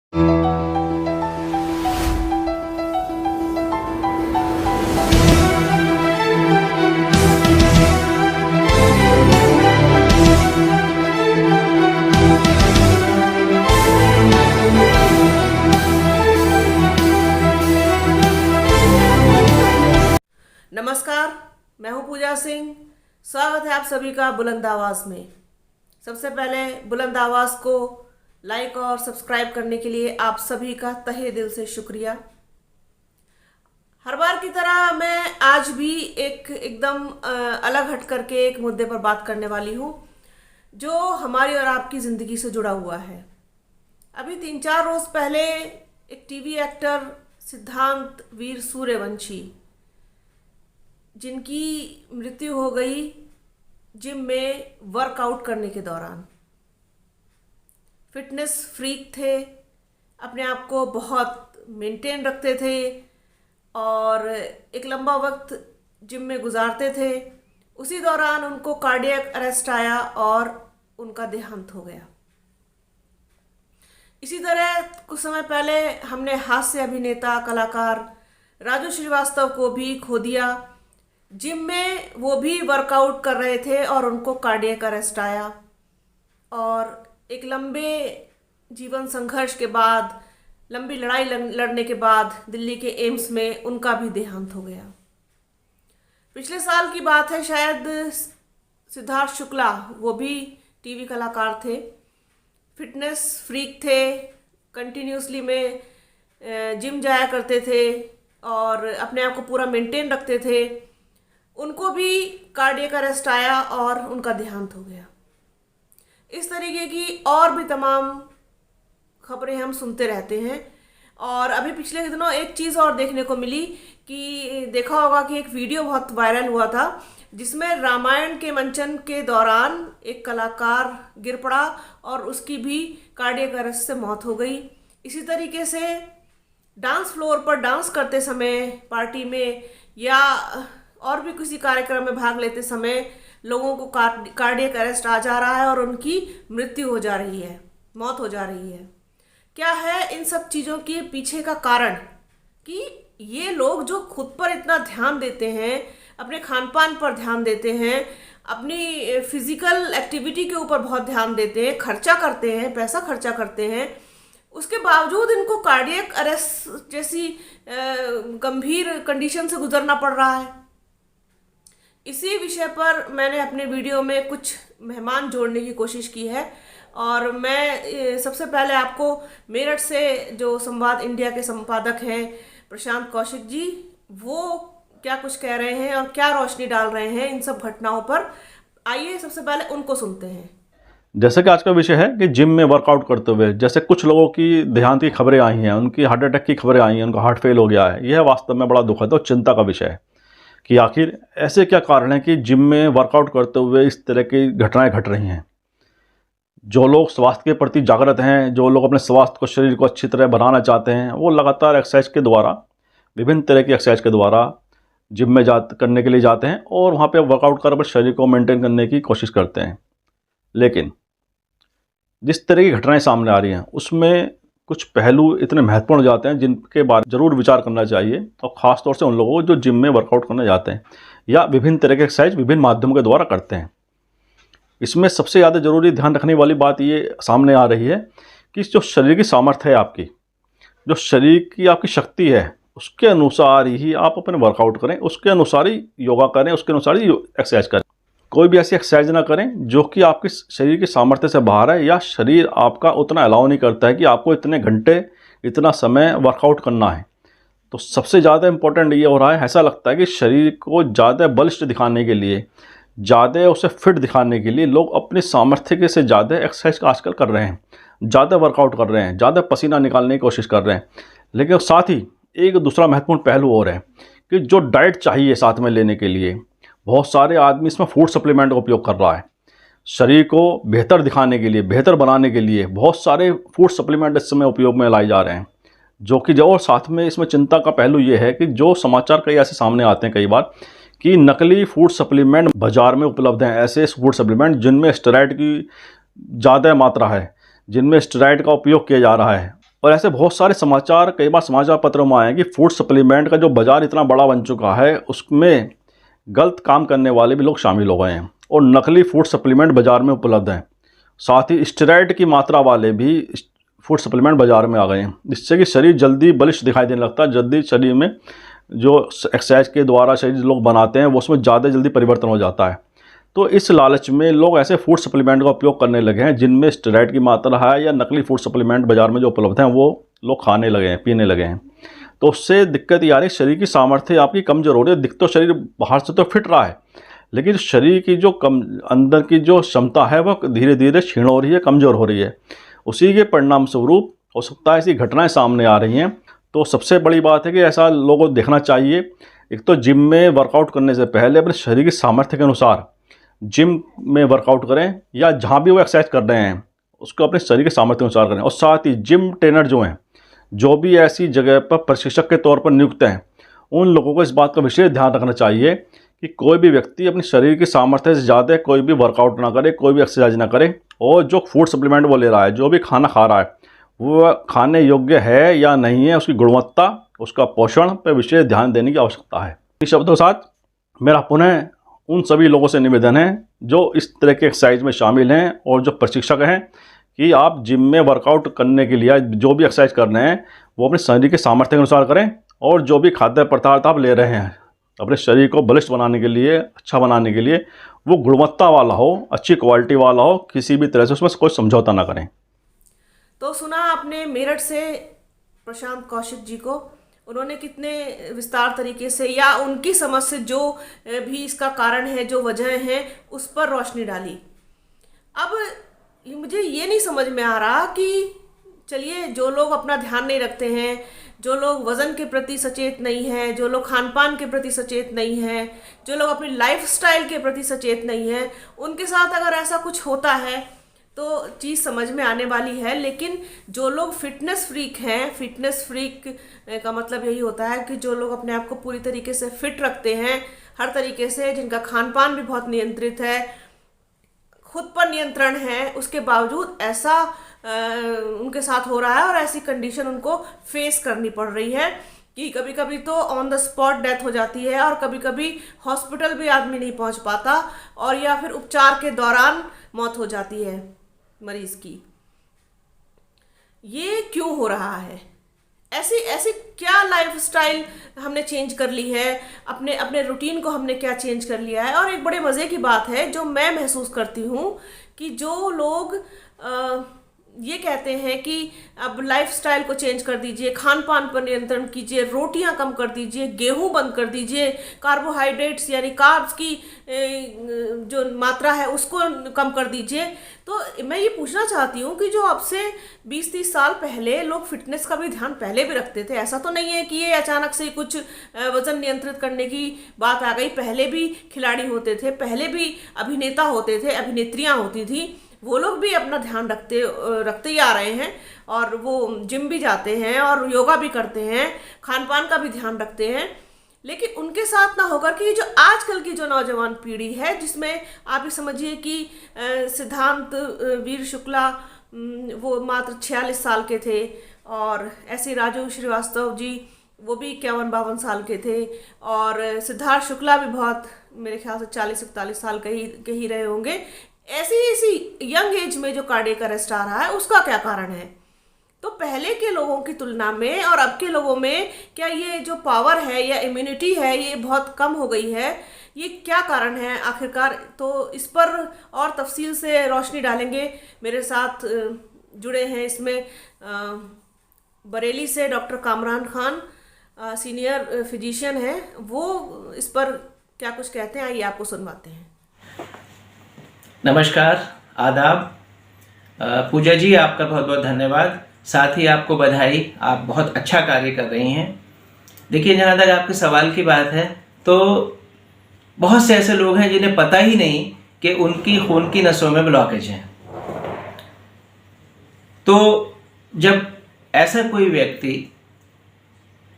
नमस्कार, मैं हूं पूजा सिंह। स्वागत है आप सभी का बुलंद आवाज में। सबसे पहले बुलंद आवाज को लाइक और सब्सक्राइब करने के लिए आप सभी का तहे दिल से शुक्रिया। हर बार की तरह मैं आज भी एकदम अलग हट करके एक मुद्दे पर बात करने वाली हूं जो हमारी और आपकी ज़िंदगी से जुड़ा हुआ है। अभी 3-4 रोज पहले एक टीवी एक्टर सिद्धांत वीर सूर्यवंशी, जिनकी मृत्यु हो गई जिम में वर्कआउट करने के दौरान। फिटनेस फ्रीक थे, अपने आप को बहुत मेंटेन रखते थे और एक लंबा वक्त जिम में गुजारते थे। उसी दौरान उनको कार्डियक अरेस्ट आया और उनका देहांत हो गया। इसी तरह कुछ समय पहले हमने हास्य अभिनेता कलाकार राजू श्रीवास्तव को भी खो दिया। जिम में वो भी वर्कआउट कर रहे थे और उनको कार्डियक अरेस्ट आया और एक लंबे जीवन संघर्ष के बाद, लंबी लड़ाई लड़ने के बाद दिल्ली के एम्स में उनका भी देहांत हो गया। पिछले साल की बात है शायद। सिद्धार्थ शुक्ला, वो भी टीवी कलाकार थे, फिटनेस फ्रीक थे, कंटिन्यूसली में जिम जाया करते थे और अपने आप को पूरा मेंटेन रखते थे। उनको भी कार्डियक अरेस्ट आया और उनका देहांत हो गया। इस तरीके की और भी तमाम खबरें हम सुनते रहते हैं। और अभी पिछले दिनों एक चीज़ और देखने को मिली कि देखा होगा कि एक वीडियो बहुत वायरल हुआ था जिसमें रामायण के मंचन के दौरान एक कलाकार गिर पड़ा और उसकी भी कार्डियक अरेस्ट से मौत हो गई। इसी तरीके से डांस फ्लोर पर डांस करते समय, पार्टी में या और भी किसी कार्यक्रम में भाग लेते समय लोगों को कार्डियक अरेस्ट आ जा रहा है और उनकी मृत्यु हो जा रही है, मौत हो जा रही है। क्या है इन सब चीज़ों के पीछे का कारण कि ये लोग जो खुद पर इतना ध्यान देते हैं, अपने खान पान पर ध्यान देते हैं, अपनी फिजिकल एक्टिविटी के ऊपर बहुत ध्यान देते हैं, खर्चा करते हैं, पैसा खर्चा करते हैं, उसके बावजूद इनको कार्डियक अरेस्ट जैसी गंभीर कंडीशन से गुजरना पड़ रहा है। इसी विषय पर मैंने अपने वीडियो में कुछ मेहमान जोड़ने की कोशिश की है और मैं सबसे पहले आपको मेरठ से जो संवाद इंडिया के संपादक हैं प्रशांत कौशिक जी, वो क्या कुछ कह रहे हैं और क्या रोशनी डाल रहे हैं इन सब घटनाओं पर, आइए सबसे पहले उनको सुनते हैं। जैसे कि आज का विषय है कि जिम में वर्कआउट करते हुए जैसे कुछ लोगों की देहांत की खबरें आई हैं, उनकी हार्ट अटैक की खबरें आई हैं, उनका हार्ट फेल हो गया है। यह वास्तव में बड़ा दुखद और चिंता का विषय है कि आखिर ऐसे क्या कारण है कि जिम में वर्कआउट करते हुए इस तरह की घटनाएं घट रही हैं। जो लोग स्वास्थ्य के प्रति जागृत हैं, जो लोग अपने स्वास्थ्य को, शरीर को अच्छी तरह बनाना चाहते हैं, वो लगातार एक्सरसाइज के द्वारा, विभिन्न तरह की एक्सरसाइज के द्वारा जिम में करने के लिए जाते हैं और वहाँ पे वर्कआउट कर अपने शरीर को मेंटेन करने की कोशिश करते हैं। लेकिन जिस तरह की घटनाएं सामने आ रही हैं उसमें कुछ पहलू इतने महत्वपूर्ण हो जाते हैं जिनके बारे जरूर विचार करना चाहिए, और ख़ास तौर से उन लोगों को जो जिम में वर्कआउट करने जाते हैं या विभिन्न तरह के एक्सरसाइज विभिन्न माध्यमों के द्वारा करते हैं। इसमें सबसे ज़्यादा जरूरी ध्यान रखने वाली बात ये सामने आ रही है कि जो शरीर की सामर्थ्य है, आपकी जो शरीर की आपकी शक्ति है, उसके अनुसार ही आप अपने वर्कआउट करें, उसके अनुसार ही योगा करें, उसके अनुसार ही एक्सरसाइज करें। कोई भी ऐसी एक्सरसाइज ना करें जो कि आपके शरीर की सामर्थ्य से बाहर है या शरीर आपका उतना अलाउ नहीं करता है कि आपको इतने घंटे, इतना समय वर्कआउट करना है। तो सबसे ज़्यादा इम्पोर्टेंट ये हो रहा है, ऐसा लगता है कि शरीर को ज़्यादा बलिष्ठ दिखाने के लिए, ज़्यादा उसे फिट दिखाने के लिए लोग अपनी सामर्थ्य के से ज़्यादा एक्सरसाइज आजकल कर रहे हैं, ज़्यादा वर्कआउट कर रहे हैं, ज़्यादा पसीना निकालने की कोशिश कर रहे हैं। लेकिन साथ ही एक दूसरा महत्वपूर्ण पहलू और है कि जो डाइट चाहिए साथ में लेने के लिए, बहुत सारे आदमी इसमें फूड सप्लीमेंट का उपयोग कर रहा है। शरीर को बेहतर दिखाने के लिए, बेहतर बनाने के लिए बहुत सारे फूड सप्लीमेंट इस समय उपयोग में लाए जा रहे हैं, जो कि और साथ में इसमें चिंता का पहलू ये है कि जो समाचार कई ऐसे सामने आते हैं कई बार कि नकली फूड सप्लीमेंट बाज़ार में उपलब्ध हैं। ऐसे फूड सप्लीमेंट जिनमें स्टेरॉइड की ज़्यादा मात्रा है, जिनमें स्टेरॉइड का उपयोग किया जा रहा है, और ऐसे बहुत सारे समाचार कई बार समाचार पत्रों में आए हैं कि फूड सप्लीमेंट का जो बाज़ार इतना बड़ा बन चुका है उसमें गलत काम करने वाले भी लोग शामिल हो गए हैं और नकली फूड सप्लीमेंट बाज़ार में उपलब्ध हैं। साथ ही स्टेरॉइड की मात्रा वाले भी फूड सप्लीमेंट बाज़ार में आ गए हैं, जिससे कि शरीर जल्दी बलिष्ठ दिखाई देने लगता है। जल्दी शरीर में जो एक्सरसाइज के द्वारा शरीर लोग बनाते हैं वो उसमें ज़्यादा जल्दी परिवर्तन हो जाता है। तो इस लालच में लोग ऐसे फूड सप्लीमेंट का उपयोग करने लगे हैं जिनमें स्टेरॉइड की मात्रा है या नकली फूड सप्लीमेंट बाज़ार में जो उपलब्ध हैं वो लोग खाने लगे हैं, पीने लगे हैं। तो उससे दिक्कत ये आ रही है, शरीर की सामर्थ्य आपकी कमज़ोर हो रही है। दिख तो शरीर बाहर से तो फिट रहा है, लेकिन शरीर की जो अंदर की जो क्षमता है वह धीरे धीरे क्षीण हो रही है, कमज़ोर हो रही है। उसी के परिणाम स्वरूप हो सकता है ऐसी घटनाएं सामने आ रही हैं। तो सबसे बड़ी बात है कि ऐसा लोगों को देखना चाहिए, एक तो जिम में वर्कआउट करने से पहले अपने शरीर की सामर्थ्य के अनुसार जिम में वर्कआउट करें या जहाँ भी वो एक्सरसाइज कर रहे हैं उसको अपने शरीर के सामर्थ्य अनुसार करें। और साथ ही जिम ट्रेनर जो हैं, जो भी ऐसी जगह पर प्रशिक्षक के तौर पर नियुक्त हैं, उन लोगों को इस बात का विशेष ध्यान रखना चाहिए कि कोई भी व्यक्ति अपने शरीर की सामर्थ्य से ज़्यादा कोई भी वर्कआउट ना करे, कोई भी एक्सरसाइज ना करे। और जो फूड सप्लीमेंट वो ले रहा है, जो भी खाना खा रहा है, वो खाने योग्य है या नहीं है, उसकी गुणवत्ता, उसका पोषण पर विशेष ध्यान देने की आवश्यकता है। इस शब्दों के साथ मेरा पुनः उन सभी लोगों से निवेदन है जो इस तरह के एक्सरसाइज में शामिल हैं और जो प्रशिक्षक हैं कि आप जिम में वर्कआउट करने के लिए जो भी एक्सरसाइज कर रहे हैं वो अपने शरीर के सामर्थ्य के अनुसार करें। और जो भी खाद्य पदार्थ आप ले रहे हैं अपने शरीर को बलिष्ठ बनाने के लिए, अच्छा बनाने के लिए, वो गुणवत्ता वाला हो, अच्छी क्वालिटी वाला हो, किसी भी तरह से उसमें कोई समझौता ना करें। तो सुना आपने मेरठ से प्रशांत कौशिक जी को, उन्होंने कितने विस्तार तरीके से या उनकी समझ से जो भी इसका कारण है, जो वजह है, उस पर रोशनी डाली। अब मुझे ये नहीं समझ में आ रहा कि चलिए जो लोग अपना ध्यान नहीं रखते हैं, जो लोग वज़न के प्रति सचेत नहीं हैं, जो लोग खान पान के प्रति सचेत नहीं हैं, जो लोग अपनी लाइफस्टाइल के प्रति सचेत नहीं हैं, उनके साथ अगर ऐसा कुछ होता है तो चीज़ समझ में आने वाली है। लेकिन जो लोग फिटनेस फ्रीक हैं, फिटनेस फ्रीक का मतलब यही होता है कि जो लोग अपने आप को पूरी तरीके से फिट रखते हैं, हर तरीके से, जिनका खान पान भी बहुत नियंत्रित है, खुद पर नियंत्रण है, उसके बावजूद ऐसा उनके साथ हो रहा है और ऐसी कंडीशन उनको फेस करनी पड़ रही है कि कभी कभी तो ऑन द स्पॉट डेथ हो जाती है और कभी कभी हॉस्पिटल भी आदमी नहीं पहुंच पाता और या फिर उपचार के दौरान मौत हो जाती है मरीज की। ये क्यों हो रहा है? ऐसी ऐसी क्या लाइफस्टाइल हमने चेंज कर ली है, अपने अपने रूटीन को हमने क्या चेंज कर लिया है। और एक बड़े मज़े की बात है जो मैं महसूस करती हूँ कि जो लोग ये कहते हैं कि अब लाइफस्टाइल को चेंज कर दीजिए, खान पान पर नियंत्रण कीजिए, रोटियां कम कर दीजिए, गेहूं बंद कर दीजिए, कार्बोहाइड्रेट्स यानी कार्ब्स की जो मात्रा है उसको कम कर दीजिए। तो मैं ये पूछना चाहती हूँ कि जो अब से 20-30 साल पहले लोग फिटनेस का भी ध्यान पहले भी रखते थे, ऐसा तो नहीं है कि ये अचानक से कुछ वजन नियंत्रित करने की बात आ गई। पहले भी खिलाड़ी होते थे, पहले भी अभिनेता होते थे, अभिनेत्रियाँ होती थी, वो लोग भी अपना ध्यान रखते ही आ रहे हैं और वो जिम भी जाते हैं और योगा भी करते हैं, खान पान का भी ध्यान रखते हैं। लेकिन उनके साथ ना होकर कि जो आजकल की जो नौजवान पीढ़ी है, जिसमें आप ये समझिए कि सिद्धांत वीर शुक्ला वो मात्र 46 साल के थे और ऐसे राजू श्रीवास्तव जी वो भी 51-52 साल के थे और सिद्धार्थ शुक्ला भी बहुत मेरे ख्याल से 40-41 साल के ही रहे होंगे। ऐसी यंग एज में जो कार्डियक अरेस्ट आ रहा है उसका क्या कारण है? तो पहले के लोगों की तुलना में और अब के लोगों में क्या ये जो पावर है या इम्यूनिटी है ये बहुत कम हो गई है? ये क्या कारण है आखिरकार? तो इस पर और तफसील से रोशनी डालेंगे। मेरे साथ जुड़े हैं इसमें बरेली से doctor Kamran Khan, senior physician हैं, वो इस पर क्या कुछ कहते हैं, आइए आपको सुनवाते हैं। नमस्कार, आदाब। पूजा जी आपका बहुत बहुत धन्यवाद, साथ ही आपको बधाई, आप बहुत अच्छा कार्य कर रही हैं। देखिए, जहाँ तक आपके सवाल की बात है तो बहुत से ऐसे लोग हैं जिन्हें पता ही नहीं कि उनकी खून की नसों में ब्लॉकेज है। तो जब ऐसा कोई व्यक्ति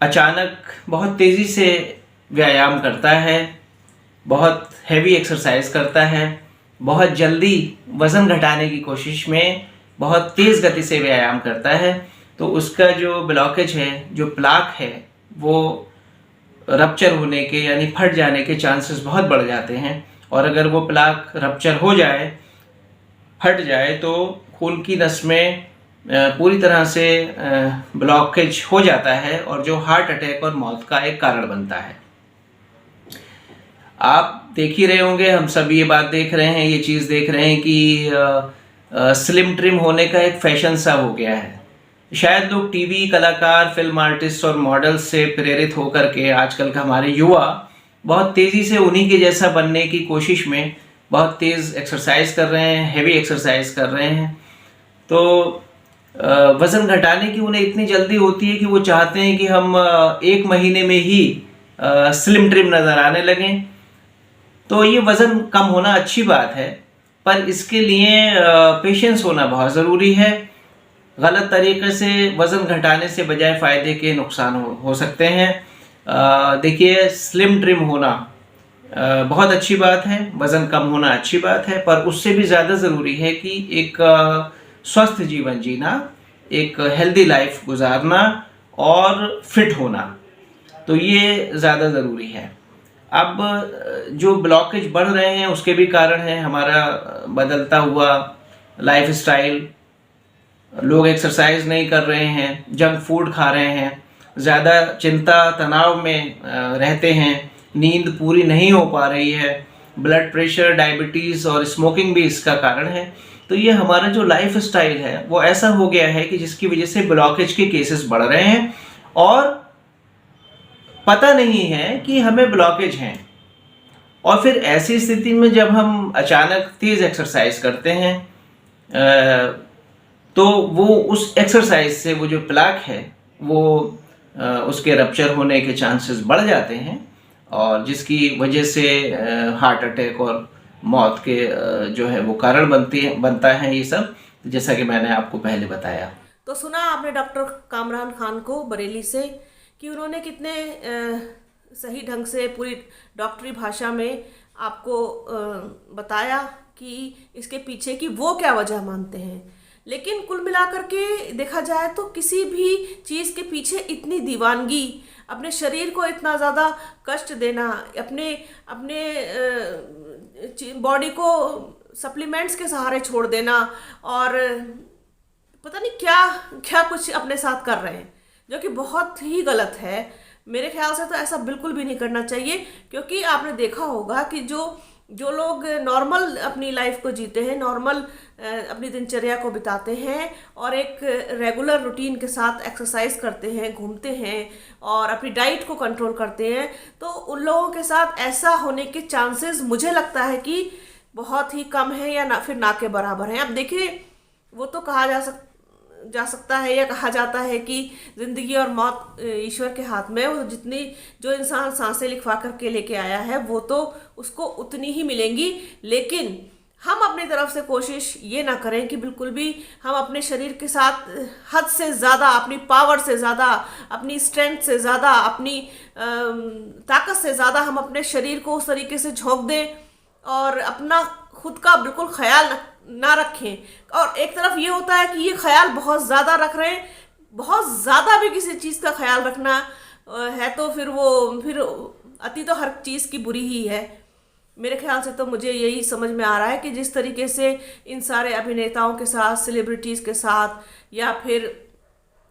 अचानक बहुत तेज़ी से व्यायाम करता है, बहुत हैवी एक्सरसाइज करता है, बहुत जल्दी वज़न घटाने की कोशिश में बहुत तेज़ गति से व्यायाम करता है, तो उसका जो ब्लॉकेज है, जो प्लाक है, वो रप्चर होने के यानी फट जाने के चांसेस बहुत बढ़ जाते हैं। और अगर वो प्लाक रप्चर हो जाए, फट जाए, तो खून की नस में पूरी तरह से ब्लॉकेज हो जाता है और जो हार्ट अटैक और मौत का एक कारण बनता है। आप देख ही रहे होंगे, हम सब ये बात देख रहे हैं, ये चीज़ देख रहे हैं कि स्लिम ट्रिम होने का एक फैशन सा हो गया है। शायद लोग टीवी कलाकार, फिल्म आर्टिस्ट और मॉडल्स से प्रेरित होकर के आजकल का हमारे युवा बहुत तेज़ी से उन्हीं के जैसा बनने की कोशिश में बहुत तेज़ एक्सरसाइज कर रहे हैं, हेवी एक्सरसाइज कर रहे हैं। तो वज़न घटाने की उन्हें इतनी जल्दी होती है कि वो चाहते हैं कि हम 1 महीने में ही स्लिम ट्रिम नज़र आने लगें। तो ये वज़न कम होना अच्छी बात है, पर इसके लिए पेशेंस होना बहुत ज़रूरी है। गलत तरीके से वज़न घटाने से बजाय फ़ायदे के नुकसान हो सकते हैं। देखिए, स्लिम ट्रिम होना बहुत अच्छी बात है, वज़न कम होना अच्छी बात है, पर उससे भी ज़्यादा ज़रूरी है कि एक स्वस्थ जीवन जीना, एक हेल्दी लाइफ गुजारना और फिट होना, तो ये ज़्यादा ज़रूरी है। अब जो ब्लॉकेज बढ़ रहे हैं उसके भी कारण हैं हमारा बदलता हुआ लाइफ स्टाइल। लोग एक्सरसाइज नहीं कर रहे हैं, जंक फूड खा रहे हैं, ज़्यादा चिंता तनाव में रहते हैं, नींद पूरी नहीं हो पा रही है, ब्लड प्रेशर, डायबिटीज़ और स्मोकिंग भी इसका कारण है। तो ये हमारा जो लाइफ स्टाइल है वो ऐसा हो गया है कि जिसकी वजह से ब्लॉकेज के केसेस बढ़ रहे हैं और पता नहीं है कि हमें ब्लॉकेज हैं। और फिर ऐसी स्थिति में जब हम अचानक तेज़ एक्सरसाइज करते हैं तो वो उस एक्सरसाइज से वो जो प्लाक है वो उसके रप्चर होने के चांसेस बढ़ जाते हैं और जिसकी वजह से हार्ट अटैक और मौत के जो है वो कारण बनता है ये सब, जैसा कि मैंने आपको पहले बताया। तो सुना आपने डॉक्टर कामरान खान को बरेली से कि उन्होंने कितने सही ढंग से पूरी डॉक्टरी भाषा में आपको बताया कि इसके पीछे की वो क्या वजह मानते हैं। लेकिन कुल मिलाकर के देखा जाए तो किसी भी चीज़ के पीछे इतनी दीवानगी, अपने शरीर को इतना ज़्यादा कष्ट देना, अपने बॉडी को सप्लीमेंट्स के सहारे छोड़ देना और पता नहीं क्या क्या कुछ अपने साथ कर रहे हैं, जो कि बहुत ही गलत है। मेरे ख्याल से तो ऐसा बिल्कुल भी नहीं करना चाहिए, क्योंकि आपने देखा होगा कि जो लोग नॉर्मल अपनी लाइफ को जीते हैं, नॉर्मल अपनी दिनचर्या को बिताते हैं और एक रेगुलर रूटीन के साथ एक्सरसाइज करते हैं, घूमते हैं और अपनी डाइट को कंट्रोल करते हैं, तो उन लोगों के साथ ऐसा होने के चांसेस मुझे लगता है कि बहुत ही कम है या फिर ना के बराबर है। अब देखिए, वो तो कहा जा सकता है या कहा जाता है कि ज़िंदगी और मौत ईश्वर के हाथ में, वो जो इंसान सांसें लिखवा करके लेके आया है वो तो उसको उतनी ही मिलेंगी। लेकिन हम अपनी तरफ से कोशिश ये ना करें कि बिल्कुल भी हम अपने शरीर के साथ हद से ज़्यादा, अपनी पावर से ज़्यादा, अपनी स्ट्रेंथ से ज़्यादा, अपनी ताकत से ज़्यादा हम अपने शरीर को उस तरीके से झोंक दें और अपना खुद का बिल्कुल ख्याल ना रखें। और एक तरफ ये होता है कि ये ख्याल बहुत ज़्यादा रख रहे हैं, बहुत ज़्यादा भी किसी चीज़ का ख्याल रखना है तो फिर अति तो हर चीज़ की बुरी ही है। मेरे ख्याल से तो मुझे यही समझ में आ रहा है कि जिस तरीके से इन सारे अभिनेताओं के साथ, सेलिब्रिटीज़ के साथ या फिर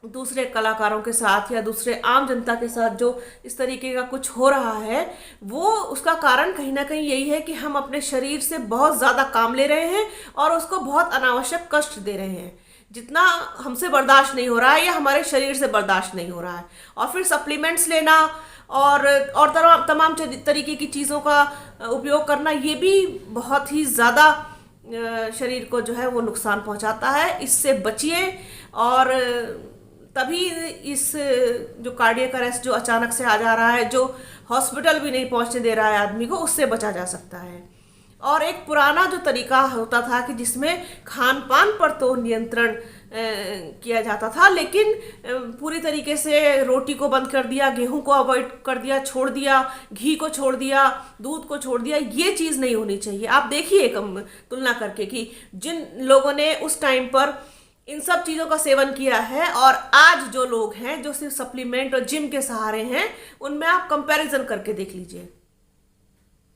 दूसरे कलाकारों के साथ या दूसरे आम जनता के साथ जो इस तरीके का कुछ हो रहा है, वो उसका कारण कहीं ना कहीं यही है कि हम अपने शरीर से बहुत ज़्यादा काम ले रहे हैं और उसको बहुत अनावश्यक कष्ट दे रहे हैं, जितना हमसे बर्दाश्त नहीं हो रहा है या हमारे शरीर से बर्दाश्त नहीं हो रहा है। और फिर सप्लीमेंट्स लेना और तमाम तरीके की चीज़ों का उपयोग करना, ये भी बहुत ही ज़्यादा शरीर को जो है वो नुकसान पहुंचाता है। इससे बचिए और तभी इस जो कार्डियक अरेस्ट जो अचानक से आ जा रहा है, जो हॉस्पिटल भी नहीं पहुंचने दे रहा है आदमी को, उससे बचा जा सकता है। और एक पुराना जो तरीका होता था कि जिसमें खान पान पर तो नियंत्रण किया जाता था, लेकिन पूरी तरीके से रोटी को बंद कर दिया, गेहूं को अवॉइड कर दिया, छोड़ दिया, घी को छोड़ दिया, दूध को छोड़ दिया, ये चीज़ नहीं होनी चाहिए। आप देखिए तुलना करके कि जिन लोगों ने उस टाइम पर इन सब चीज़ों का सेवन किया है, और आज जो लोग हैं जो सिर्फ सप्लीमेंट और जिम के सहारे हैं, उनमें आप कंपैरिजन करके देख लीजिए।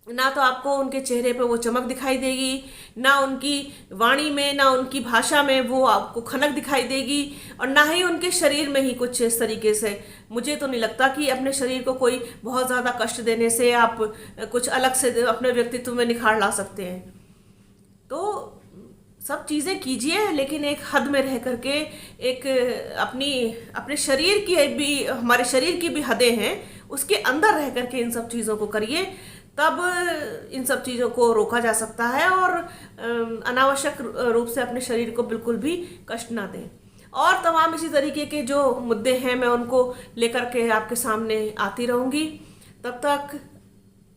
ना तो आपको उनके चेहरे पे वो चमक दिखाई देगी, ना उनकी वाणी में, ना उनकी भाषा में वो आपको खनक दिखाई देगी, और ना ही उनके शरीर में ही कुछ इस तरीके से। मुझे तो नहीं लगता कि अपने शरीर को कोई बहुत ज़्यादा कष्ट देने से आप कुछ अलग से अपने व्यक्तित्व में निखार ला सकते हैं। तो सब चीज़ें कीजिए, लेकिन एक हद में रह करके, एक अपने शरीर की भी, हमारे शरीर की भी हदें हैं, उसके अंदर रह करके इन सब चीज़ों को करिए, तब इन सब चीज़ों को रोका जा सकता है, और अनावश्यक रूप से अपने शरीर को बिल्कुल भी कष्ट ना दें। और तमाम इसी तरीके के जो मुद्दे हैं, मैं उनको लेकर के आपके सामने आती रहूँगी। तब तक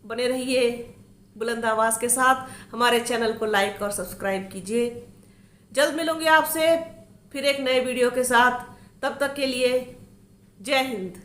बने रहिए बुलंद आवाज़ के साथ। हमारे चैनल को लाइक और सब्सक्राइब कीजिए। जल्द मिलूंगी आपसे फिर एक नए वीडियो के साथ। तब तक के लिए जय हिंद।